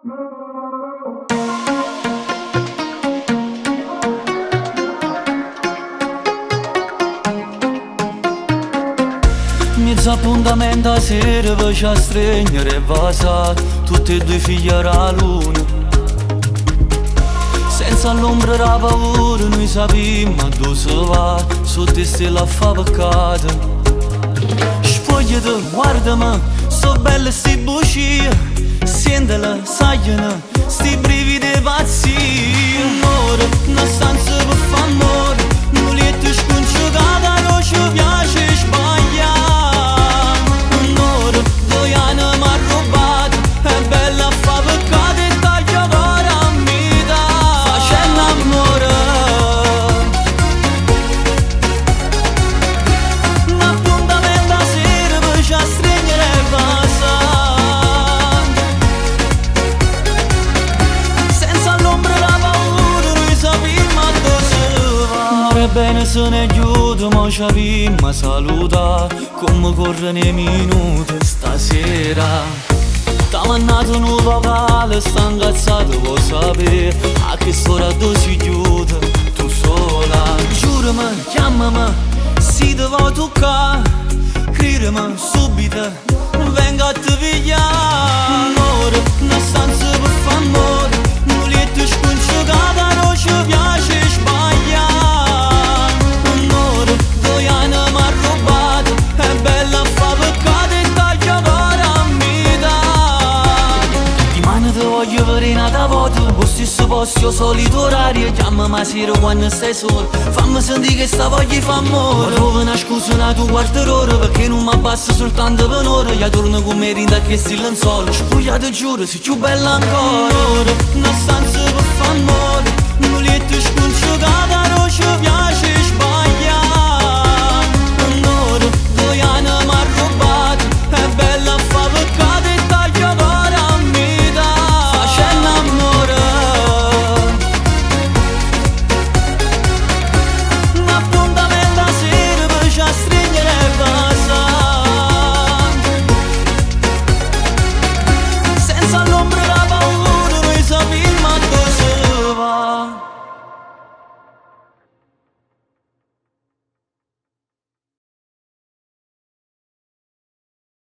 Mezzo appuntamento a sera faccia stringere e vasa tutti e due figli alla luna. Senza l'ombra la paura noi sappiamo dove si va, sotto stelle a fa peccato. Spogliati, guardami, so bella sti bucie, sentila, sagliano, sti brividi pazzia. Amore, una stanza per fare amore, un letto scongiugato, non ci piace sbagliare. Amore, 2 anni m'ha rubato, è bella a fa peccato e taglia ora a metà. Facendo amore, un appuntamento a sera per ci stringere e passare. Senza l'ombra la paura noi sappiamo dove si va. Ora bene se ne chiude ma ci abbiamo saluta, come corrono i minuti stasera. T'ha mandato un vocale, sta incazzato, vuoi sapere a che ora dove si chiude, tu sola. Giurami, chiamami, se ti vuoi toccare, cridami subito, vengo a te pigliare. Amore, una stanza per fare amore, un letto scongiugato, non ci piace sbagliare. Amore, 2 anni m'ha rubato, è bella a fa peccato e taglia ora a metà. Dimani ti voglio vedere nata voto, lo stesso posto, solito orario. Chiamami a sera quando stai solo, fammi sentire che sta voglia fa amore. Trovo una scusa una tua quarta d'ora, perché non mi abbassa soltanto per un'ora. Io torno con me rinda che si lenzuola, spogliato giuro, sei più bella ancora. Una stanza per fare amore, un letto scongiugato, non ci piace